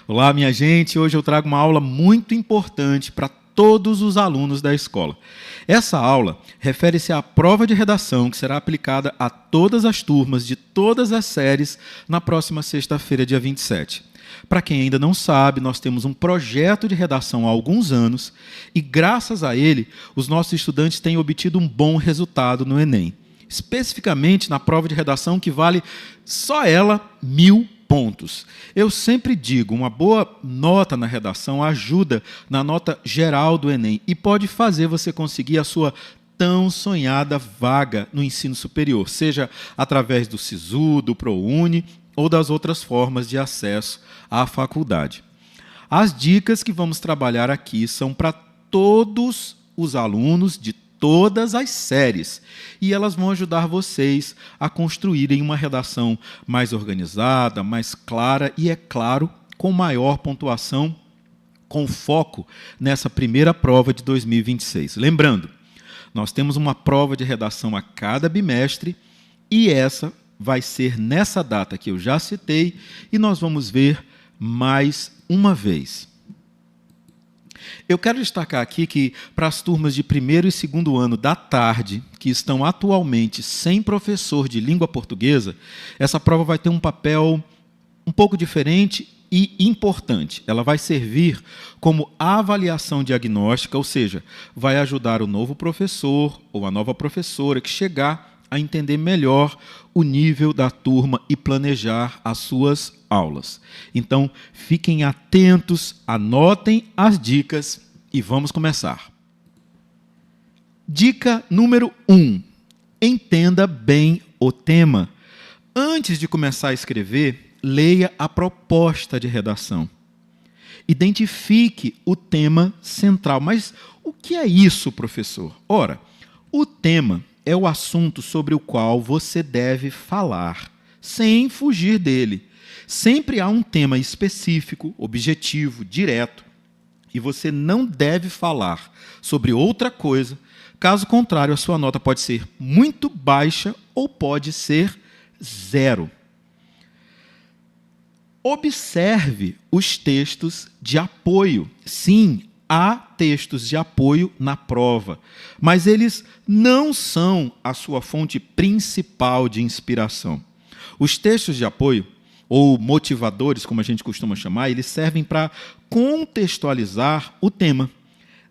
Olá, minha gente. Hoje eu trago uma aula muito importante para todos os alunos da escola. Essa aula refere-se à prova de redação que será aplicada a todas as turmas de todas as séries na próxima sexta-feira, dia 27. Para quem ainda não sabe, nós temos um projeto de redação há alguns anos e, graças a ele, os nossos estudantes têm obtido um bom resultado no Enem. Especificamente na prova de redação que vale só ela 1.000 pontos. Eu sempre digo, uma boa nota na redação ajuda na nota geral do Enem e pode fazer você conseguir a sua tão sonhada vaga no ensino superior, seja através do SISU, do ProUni ou das outras formas de acesso à faculdade. As dicas que vamos trabalhar aqui são para todos os alunos de todas as séries, e elas vão ajudar vocês a construírem uma redação mais organizada, mais clara e, é claro, com maior pontuação, com foco nessa primeira prova de 2026. Lembrando, nós temos uma prova de redação a cada bimestre e essa vai ser nessa data que eu já citei e nós vamos ver mais uma vez. Eu quero destacar aqui que, para as turmas de primeiro e segundo ano da tarde, que estão atualmente sem professor de língua portuguesa, essa prova vai ter um papel um pouco diferente e importante. Ela vai servir como avaliação diagnóstica, ou seja, vai ajudar o novo professor ou a nova professora que chegar a entender melhor o nível da turma e planejar as suas aulas. Então, fiquem atentos, anotem as dicas e vamos começar. Dica número 1. Entenda bem o tema. Antes de começar a escrever, leia a proposta de redação. Identifique o tema central. Mas o que é isso, professor? Ora, o tema é o assunto sobre o qual você deve falar, sem fugir dele. Sempre há um tema específico, objetivo, direto, e você não deve falar sobre outra coisa, caso contrário, a sua nota pode ser muito baixa ou pode ser 0. Observe os textos de apoio. Sim, há textos de apoio na prova, mas eles não são a sua fonte principal de inspiração. Os textos de apoio, ou motivadores, como a gente costuma chamar, eles servem para contextualizar o tema,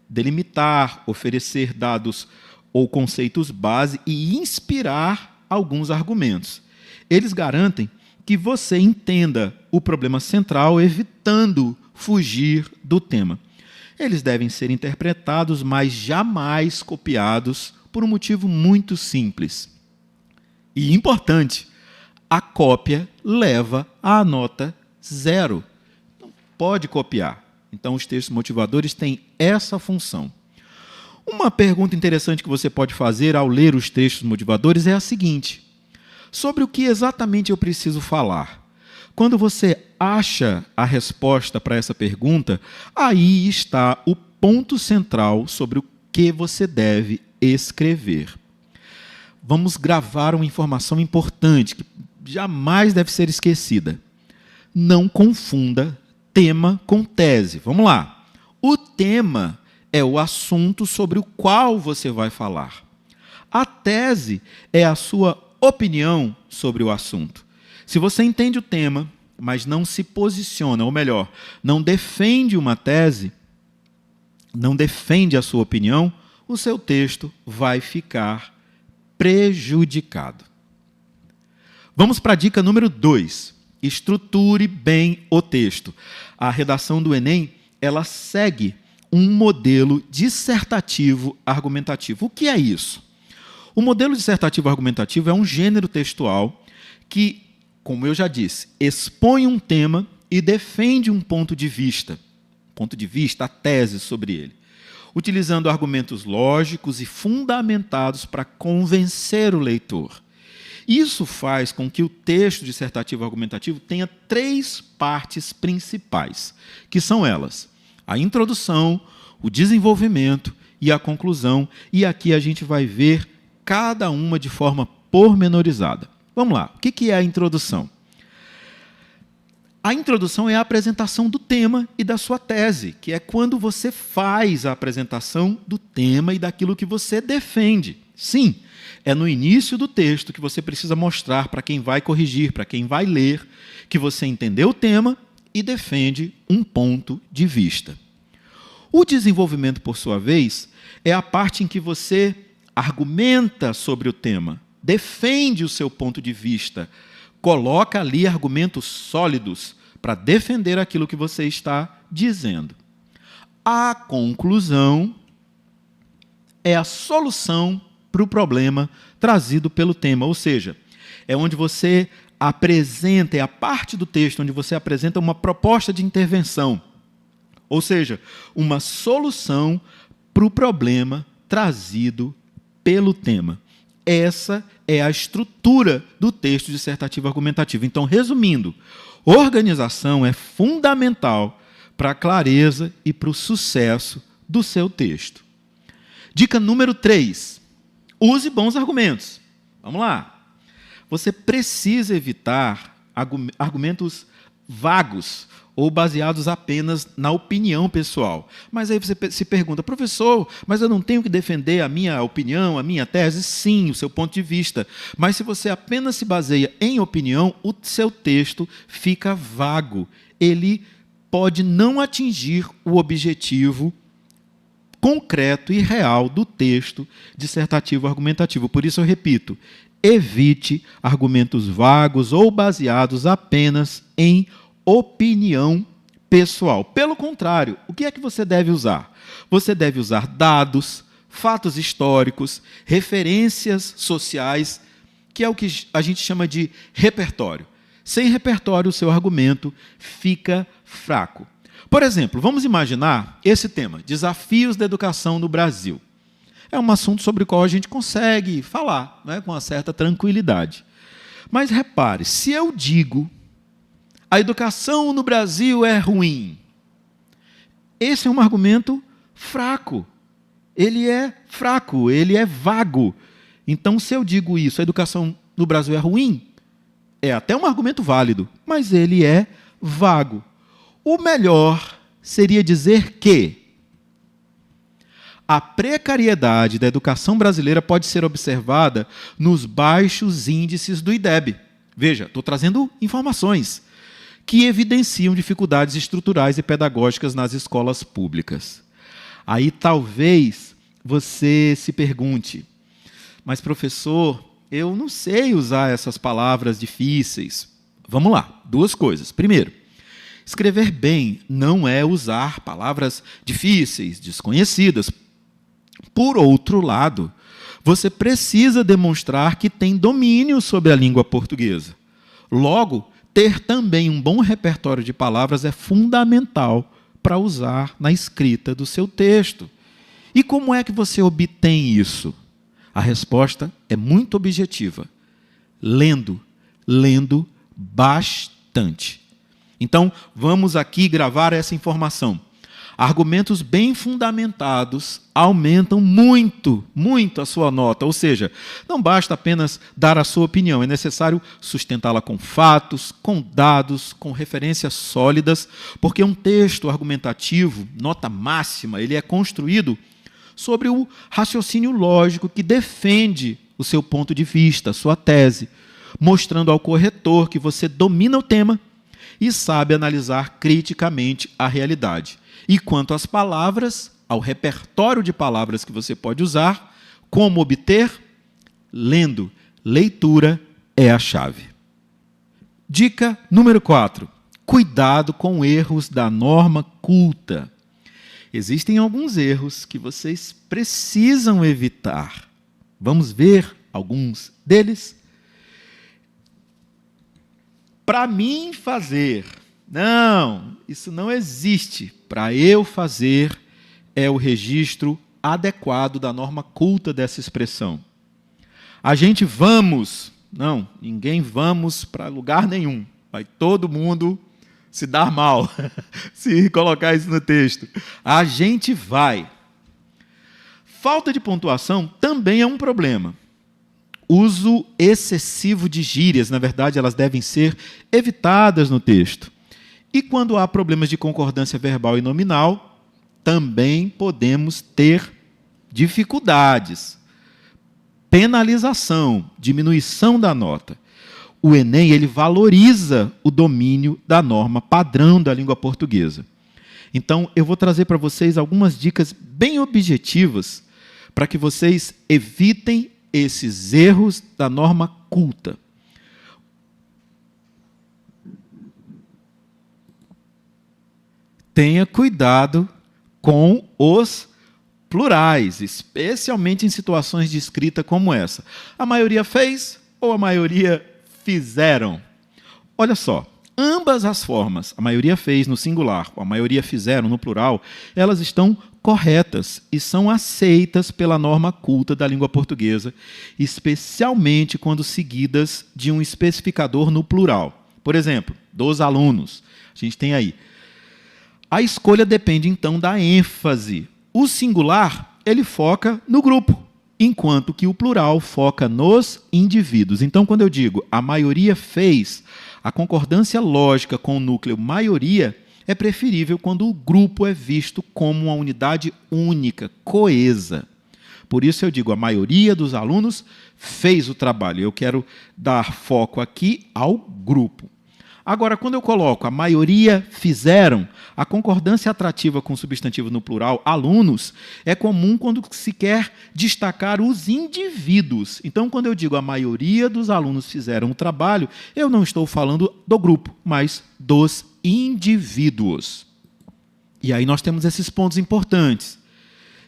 delimitar, oferecer dados ou conceitos base e inspirar alguns argumentos. Eles garantem que você entenda o problema central, evitando fugir do tema. Eles devem ser interpretados, mas jamais copiados, por um motivo muito simples e importante. A cópia leva à nota 0. Não pode copiar. Então, os textos motivadores têm essa função. Uma pergunta interessante que você pode fazer ao ler os textos motivadores é a seguinte: sobre o que exatamente eu preciso falar? Quando você acha a resposta para essa pergunta, aí está o ponto central sobre o que você deve escrever. Vamos gravar uma informação importante que jamais deve ser esquecida. Não confunda tema com tese. Vamos lá. O tema é o assunto sobre o qual você vai falar. A tese é a sua opinião sobre o assunto. Se você entende o tema, mas não se posiciona, ou melhor, não defende uma tese, não defende a sua opinião, o seu texto vai ficar prejudicado. Vamos para a dica número 2. Estruture bem o texto. A redação do Enem, ela segue um modelo dissertativo argumentativo. O que é isso? O modelo dissertativo argumentativo é um gênero textual que, como eu já disse, expõe um tema e defende um ponto de vista, a tese sobre ele, utilizando argumentos lógicos e fundamentados para convencer o leitor. Isso faz com que o texto dissertativo argumentativo tenha 3 partes principais, que são elas: a introdução, o desenvolvimento e a conclusão, e aqui a gente vai ver cada uma de forma pormenorizada. Vamos lá, o que é a introdução? A introdução é a apresentação do tema e da sua tese, que é quando você faz a apresentação do tema e daquilo que você defende. Sim, é no início do texto que você precisa mostrar para quem vai corrigir, para quem vai ler, que você entendeu o tema e defende um ponto de vista. O desenvolvimento, por sua vez, é a parte em que você argumenta sobre o tema, defende o seu ponto de vista, coloca ali argumentos sólidos para defender aquilo que você está dizendo. A conclusão é a solução para o problema trazido pelo tema, ou seja, é onde você apresenta, é a parte do texto onde você apresenta uma proposta de intervenção, ou seja, uma solução para o problema trazido pelo tema. Essa é a estrutura do texto dissertativo argumentativo. Então, resumindo, organização é fundamental para a clareza e para o sucesso do seu texto. Dica número 3. Use bons argumentos. Vamos lá. Você precisa evitar argumentos vagos ou baseados apenas na opinião pessoal. Mas aí você se pergunta, professor, mas eu não tenho que defender a minha opinião, a minha tese? Sim, o seu ponto de vista. Mas se você apenas se baseia em opinião, o seu texto fica vago. Ele pode não atingir o objetivo concreto e real do texto dissertativo argumentativo. Por isso eu repito, evite argumentos vagos ou baseados apenas em opinião pessoal. Pelo contrário, o que é que você deve usar? Você deve usar dados, fatos históricos, referências sociais, que é o que a gente chama de repertório. Sem repertório, o seu argumento fica fraco. Por exemplo, vamos imaginar esse tema, desafios da educação no Brasil. É um assunto sobre o qual a gente consegue falar, né, com uma certa tranquilidade. Mas repare, se eu digo a educação no Brasil é ruim, esse é um argumento fraco. Ele é fraco, ele é vago. Então, se eu digo isso, a educação no Brasil é ruim, é até um argumento válido, mas ele é vago. O melhor seria dizer que a precariedade da educação brasileira pode ser observada nos baixos índices do IDEB. Veja, estou trazendo informações que evidenciam dificuldades estruturais e pedagógicas nas escolas públicas. Aí talvez você se pergunte, mas professor, eu não sei usar essas palavras difíceis. Vamos lá, duas coisas. Primeiro, escrever bem não é usar palavras difíceis, desconhecidas. Por outro lado, você precisa demonstrar que tem domínio sobre a língua portuguesa. Logo, ter também um bom repertório de palavras é fundamental para usar na escrita do seu texto. E como é que você obtém isso? A resposta é muito objetiva. Lendo bastante. Então, vamos aqui gravar essa informação. Argumentos bem fundamentados aumentam muito a sua nota. Ou seja, não basta apenas dar a sua opinião, é necessário sustentá-la com fatos, com dados, com referências sólidas, porque um texto argumentativo, nota máxima, ele é construído sobre o raciocínio lógico que defende o seu ponto de vista, a sua tese, mostrando ao corretor que você domina o tema e sabe analisar criticamente a realidade. E quanto às palavras, ao repertório de palavras que você pode usar, como obter? Lendo. Leitura é a chave. Dica número 4. Cuidado com erros da norma culta. Existem alguns erros que vocês precisam evitar. Vamos ver alguns deles? Para mim fazer. Não, isso não existe. Para eu fazer é o registro adequado da norma culta dessa expressão. A gente vamos. Não, ninguém vamos para lugar nenhum. Vai todo mundo se dar mal se colocar isso no texto. A gente vai. Falta de pontuação também é um problema. Uso excessivo de gírias, na verdade, elas devem ser evitadas no texto. E quando há problemas de concordância verbal e nominal, também podemos ter dificuldades, penalização, diminuição da nota. O Enem ele valoriza o domínio da norma padrão da língua portuguesa. Então, eu vou trazer para vocês algumas dicas bem objetivas para que vocês evitem esses erros da norma culta. Tenha cuidado com os plurais, especialmente em situações de escrita como essa. A maioria fez ou a maioria fizeram? Olha só, ambas as formas, a maioria fez no singular, a maioria fizeram no plural, elas estão corretas e são aceitas pela norma culta da língua portuguesa, especialmente quando seguidas de um especificador no plural. Por exemplo, dos alunos. A gente tem aí. A escolha depende, então, da ênfase. O singular, ele foca no grupo, enquanto que o plural foca nos indivíduos. Então, quando eu digo a maioria fez, a concordância lógica com o núcleo maioria é preferível quando o grupo é visto como uma unidade única, coesa. Por isso eu digo, a maioria dos alunos fez o trabalho. Eu quero dar foco aqui ao grupo. Agora, quando eu coloco a maioria fizeram, a concordância atrativa com o substantivo no plural, alunos, é comum quando se quer destacar os indivíduos. Então, quando eu digo a maioria dos alunos fizeram o trabalho, eu não estou falando do grupo, mas dos indivíduos. E aí nós temos esses pontos importantes.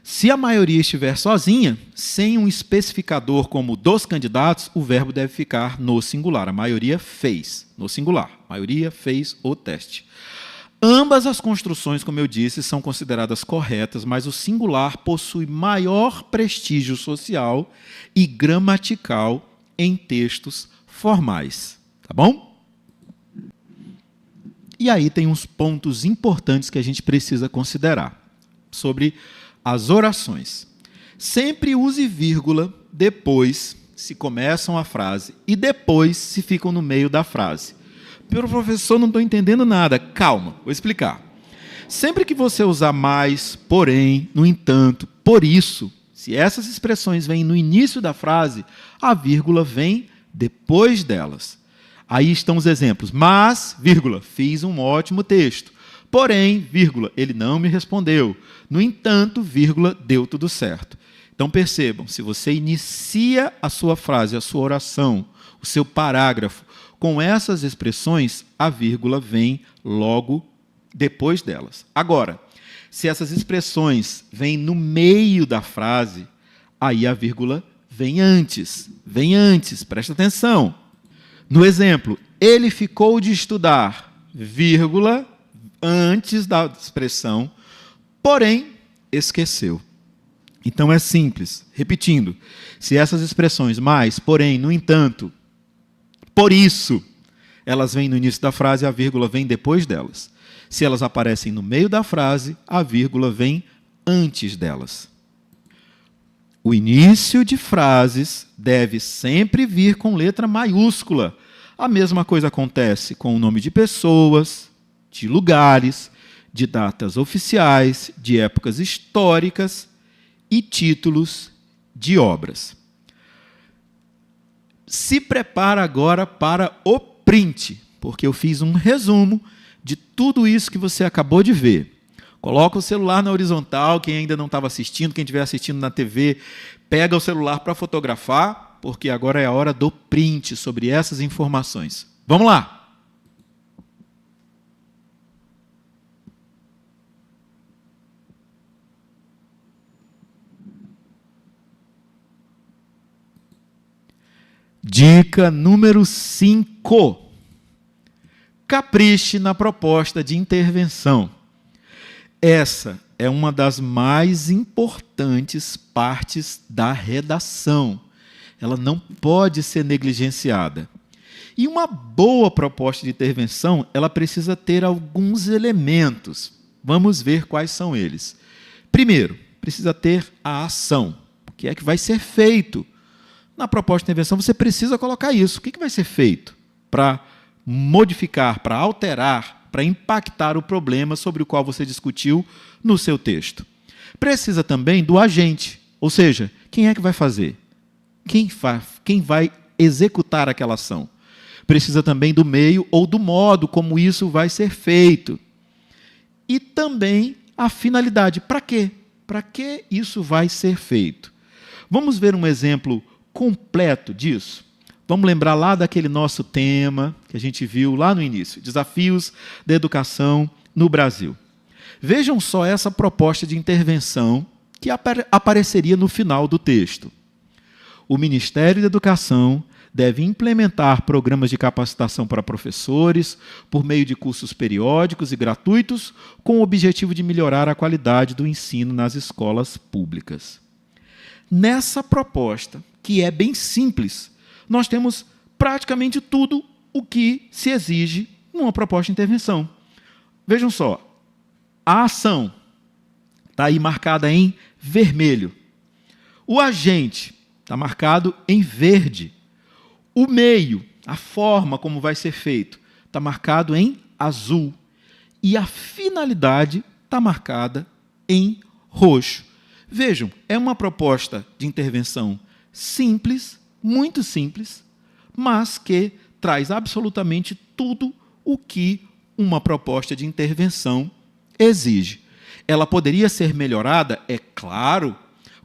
Se a maioria estiver sozinha, sem um especificador como dos candidatos, o verbo deve ficar no singular. A maioria fez, no singular. A maioria fez o teste. Ambas as construções, como eu disse, são consideradas corretas, mas o singular possui maior prestígio social e gramatical em textos formais. Tá bom? E aí tem uns pontos importantes que a gente precisa considerar sobre as orações. Sempre use vírgula depois se começam a frase e depois se ficam no meio da frase. Pelo professor, não estou entendendo nada. Calma, vou explicar. Sempre que você usar mais, porém, no entanto, por isso, se essas expressões vêm no início da frase, a vírgula vem depois delas. Aí estão os exemplos. Mas, vírgula, fiz um ótimo texto. Porém, vírgula, ele não me respondeu. No entanto, vírgula, deu tudo certo. Então, percebam, se você inicia a sua frase, a sua oração, o seu parágrafo, com essas expressões, a vírgula vem logo depois delas. Agora, se essas expressões vêm no meio da frase, aí a vírgula vem antes. Vem antes, presta atenção. No exemplo, ele ficou de estudar, vírgula, antes da expressão, porém, esqueceu. Então é simples. Repetindo, se essas expressões mais, porém, no entanto, por isso, elas vêm no início da frase, a vírgula vem depois delas. Se elas aparecem no meio da frase, a vírgula vem antes delas. O início de frases deve sempre vir com letra maiúscula. A mesma coisa acontece com o nome de pessoas, de lugares, de datas oficiais, de épocas históricas e títulos de obras. Se prepara agora para o print, porque eu fiz um resumo de tudo isso que você acabou de ver. Coloca o celular na horizontal, quem ainda não estava assistindo, quem estiver assistindo na TV, pega o celular para fotografar, porque agora é a hora do print sobre essas informações. Vamos lá! Dica número 5. Capriche na proposta de intervenção. Essa é uma das mais importantes partes da redação. Ela não pode ser negligenciada. E uma boa proposta de intervenção, ela precisa ter alguns elementos. Vamos ver quais são eles. Primeiro, precisa ter a ação. O que é que vai ser feito? Na proposta de intervenção, você precisa colocar isso. O que vai ser feito para modificar, para alterar para impactar o problema sobre o qual você discutiu no seu texto. Precisa também do agente, ou seja, quem é que vai fazer? Quem vai executar aquela ação? Precisa também do meio ou do modo como isso vai ser feito. E também a finalidade. Para quê? Para que isso vai ser feito? Vamos ver um exemplo completo disso? Vamos lembrar lá daquele nosso tema que a gente viu lá no início, desafios da educação no Brasil. Vejam só essa proposta de intervenção que apareceria no final do texto. O Ministério da Educação deve implementar programas de capacitação para professores por meio de cursos periódicos e gratuitos com o objetivo de melhorar a qualidade do ensino nas escolas públicas. Nessa proposta, que é bem simples, nós temos praticamente tudo o que se exige numa proposta de intervenção. Vejam só, a ação está aí marcada em vermelho. O agente está marcado em verde. O meio, a forma como vai ser feito, está marcado em azul. E a finalidade está marcada em roxo. Vejam, é uma proposta de intervenção simples, muito simples, mas que traz absolutamente tudo o que uma proposta de intervenção exige. Ela poderia ser melhorada? É claro.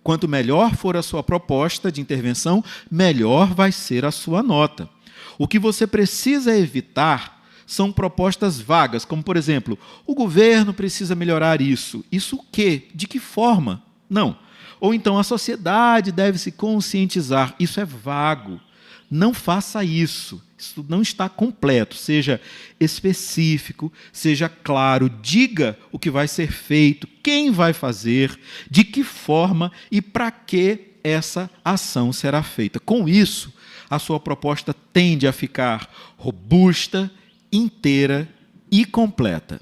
Quanto melhor for a sua proposta de intervenção, melhor vai ser a sua nota. O que você precisa evitar são propostas vagas, como, por exemplo, o governo precisa melhorar isso. Isso o quê? De que forma? Não. Ou então a sociedade deve se conscientizar. Isso é vago. Não faça isso. Isso não está completo. Seja específico, seja claro, diga o que vai ser feito, quem vai fazer, de que forma e para que essa ação será feita. Com isso, a sua proposta tende a ficar robusta, inteira e completa.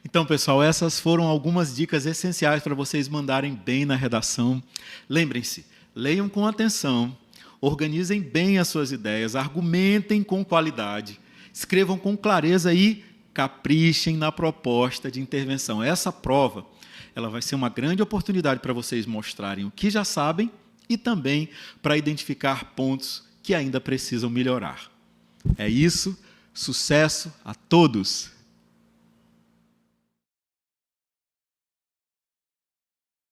Então, pessoal, essas foram algumas dicas essenciais para vocês mandarem bem na redação. Lembrem-se, leiam com atenção, organizem bem as suas ideias, argumentem com qualidade, escrevam com clareza e caprichem na proposta de intervenção. Essa prova, ela vai ser uma grande oportunidade para vocês mostrarem o que já sabem e também para identificar pontos que ainda precisam melhorar. É isso, sucesso a todos!